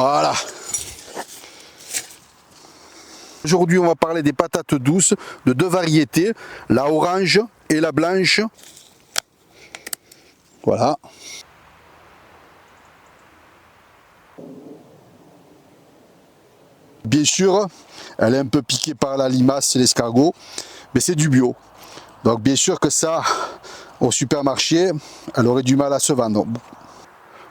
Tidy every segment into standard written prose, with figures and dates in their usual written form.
Voilà. Aujourd'hui, on va parler des patates douces de deux variétés, la orange et la blanche. Voilà. Bien sûr, elle est un peu piquée par la limace et l'escargot, mais c'est du bio. Donc bien sûr que ça, au supermarché, elle aurait du mal à se vendre.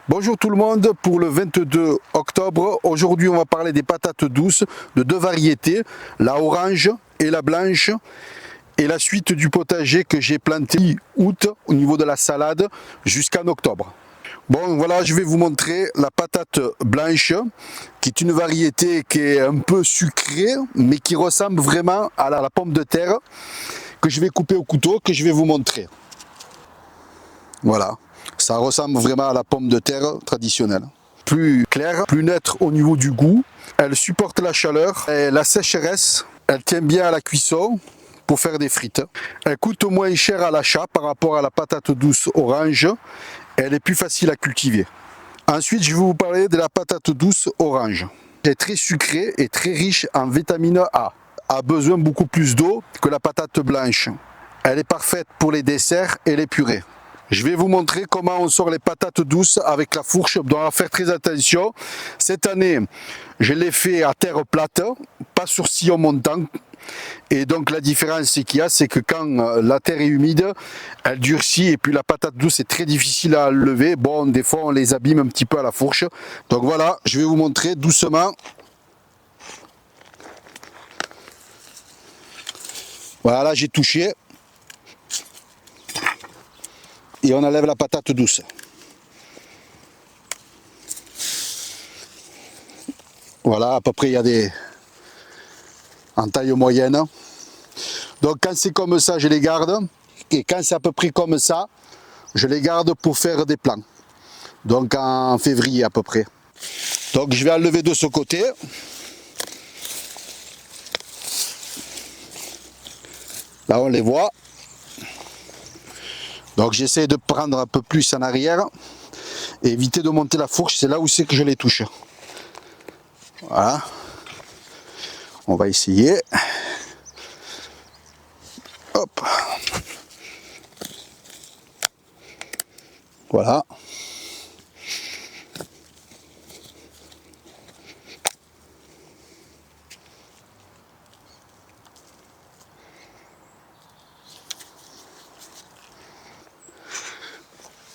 Bonjour tout le monde, pour le 22 octobre, aujourd'hui on va parler des patates douces de deux variétés, la orange et la blanche, et la suite du potager que j'ai planté août au niveau de la salade jusqu'en octobre. Bon voilà, je vais vous montrer la patate blanche, qui est une variété qui est un peu sucrée, mais qui ressemble vraiment à la pomme de terre, que je vais couper au couteau, que je vais vous montrer. Voilà. Ça ressemble vraiment à la pomme de terre traditionnelle. Plus claire, plus nette au niveau du goût. Elle supporte la chaleur et la sécheresse. Elle tient bien à la cuisson pour faire des frites. Elle coûte moins cher à l'achat par rapport à la patate douce orange. Elle est plus facile à cultiver. Ensuite, je vais vous parler de la patate douce orange. Elle est très sucrée et très riche en vitamine A. A besoin beaucoup plus d'eau que la patate blanche. Elle est parfaite pour les desserts et les purées. Je vais vous montrer comment on sort les patates douces avec la fourche. On doit faire très attention. Cette année, je l'ai fait à terre plate, pas sur sillon montant. Et donc la différence qu'il y a, c'est que quand la terre est humide, elle durcit et puis la patate douce est très difficile à lever. Bon, des fois on les abîme un petit peu à la fourche. Donc voilà, je vais vous montrer doucement. Voilà, j'ai touché. Et on enlève la patate douce. Voilà, à peu près il y a des en taille moyenne. Donc quand c'est comme ça, je les garde. Et quand c'est à peu près comme ça, je les garde pour faire des plants. Donc en février à peu près. Donc je vais enlever de ce côté. Là on les voit. Donc j'essaie de prendre un peu plus en arrière et éviter de monter la fourche, c'est là où c'est que je les touche. Voilà. On va essayer. Hop. Voilà.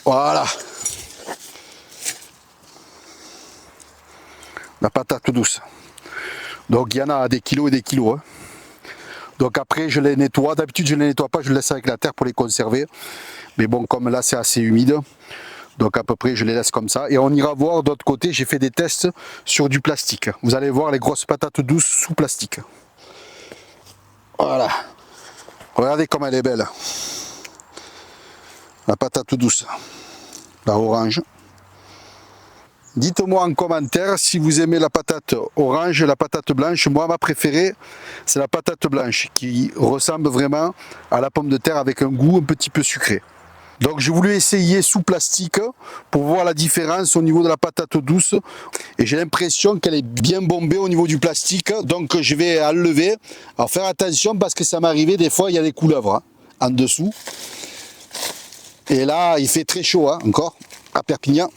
Voilà. La patate douce. Donc il y en a des kilos et des kilos. Hein. Donc après je les nettoie. D'habitude je ne les nettoie pas, je les laisse avec la terre pour les conserver. Mais bon, comme là c'est assez humide, donc à peu près je les laisse comme ça. Et on ira voir d'autre côté, j'ai fait des tests sur du plastique. Vous allez voir les grosses patates douces sous plastique. Voilà. Regardez comme elle est belle. La patate douce. La orange. Dites-moi en commentaire si vous aimez la patate orange, la patate blanche. Moi, ma préférée, c'est la patate blanche qui ressemble vraiment à la pomme de terre avec un goût un petit peu sucré. Donc, j'ai voulu essayer sous plastique pour voir la différence au niveau de la patate douce. Et j'ai l'impression qu'elle est bien bombée au niveau du plastique. Donc, je vais enlever. Alors, faire attention parce que ça m'est arrivé des fois, il y a des couleuvres en dessous. Et là, il fait très chaud encore à Perpignan.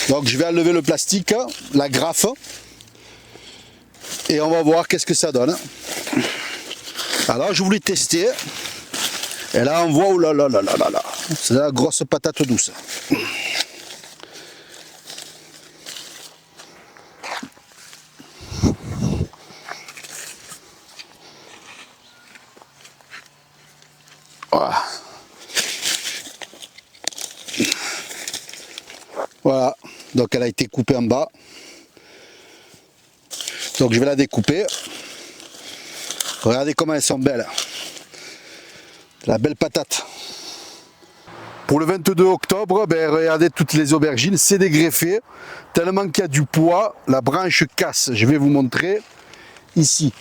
Donc je vais enlever le plastique, la graffe, et on va voir qu'est-ce que ça donne. Alors je voulais tester, et là on voit, oh là là là là là là, c'est la grosse patate douce. Voilà. Voilà, donc elle a été coupée en bas. Donc je vais la découper. Regardez comment elles sont belles. La belle patate. Pour le 22 octobre, ben, regardez toutes les aubergines, c'est dégreffé. Tellement qu'il y a du poids, la branche casse. Je vais vous montrer ici.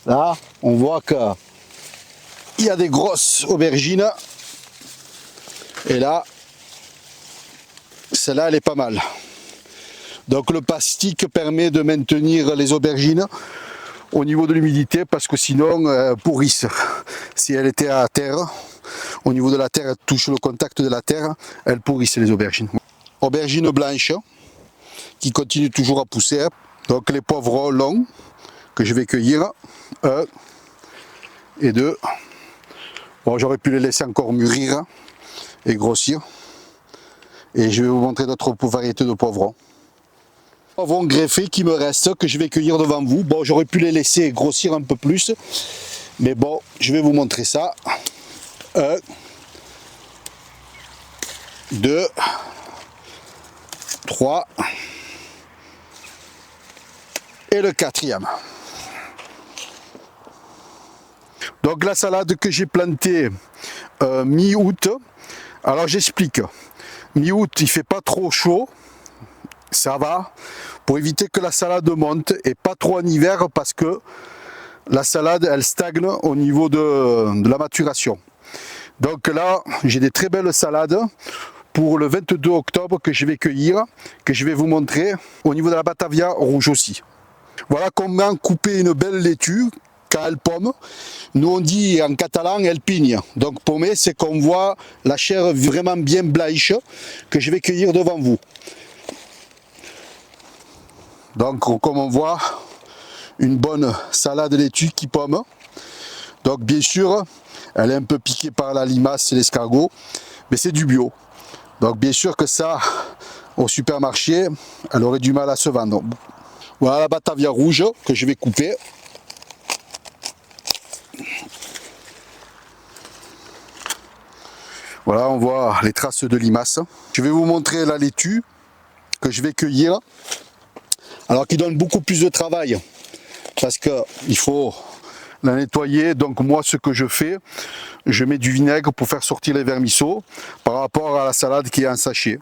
Là, on voit qu'il y a des grosses aubergines. Et là, celle-là, elle est pas mal. Donc le plastique permet de maintenir les aubergines au niveau de l'humidité parce que sinon elles pourrissent. Si elles étaient à terre, au niveau de la terre, elles touchent le contact de la terre, elles pourrissent les aubergines. Aubergines blanches qui continuent toujours à pousser. Donc les poivrons longs que je vais cueillir. 1 et 2. Bon, j'aurais pu les laisser encore mûrir et grossir. Et je vais vous montrer d'autres variétés de poivrons. Poivrons greffés qui me restent, que je vais cueillir devant vous. Bon, j'aurais pu les laisser grossir un peu plus. Mais bon, je vais vous montrer ça. 1, 2, 3. Et le 4e. Donc la salade que j'ai plantée mi-août. Alors j'explique. Mi-août, il ne fait pas trop chaud. Ça va. Pour éviter que la salade monte. Et pas trop en hiver parce que la salade, elle stagne au niveau de la maturation. Donc là, j'ai des très belles salades pour le 22 octobre que je vais cueillir. Que je vais vous montrer au niveau de la Batavia rouge aussi. Voilà comment couper une belle laitue quand elle pomme. Nous on dit en catalan elle pigne. Donc pommer, c'est qu'on voit la chair vraiment bien blanche que je vais cueillir devant vous. Donc comme on voit, une bonne salade laitue qui pomme. Donc bien sûr, elle est un peu piquée par la limace et l'escargot, mais c'est du bio. Donc bien sûr que ça, au supermarché, elle aurait du mal à se vendre. Voilà la Batavia rouge que je vais couper. Voilà, on voit les traces de limaces. Je vais vous montrer la laitue que je vais cueillir. Alors qui donne beaucoup plus de travail parce qu'il faut la nettoyer. Donc moi ce que je fais, je mets du vinaigre pour faire sortir les vermisseaux par rapport à la salade qui est en sachet.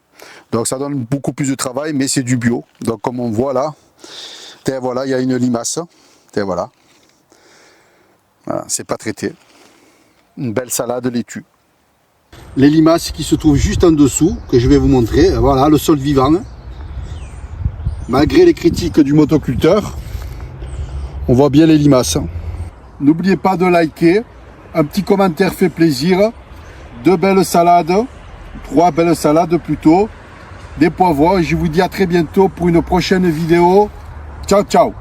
Donc ça donne beaucoup plus de travail, mais c'est du bio. Donc comme on voit là, voilà, il y a une limace. Voilà, c'est pas traité. Une belle salade laitue. Les limaces qui se trouvent juste en dessous, que je vais vous montrer. Voilà, le sol vivant. Malgré les critiques du motoculteur, on voit bien les limaces. N'oubliez pas de liker. Un petit commentaire fait plaisir. 2 belles salades. 3 belles salades plutôt. Des poivrons. Et je vous dis à très bientôt pour une prochaine vidéo. Ciao, ciao.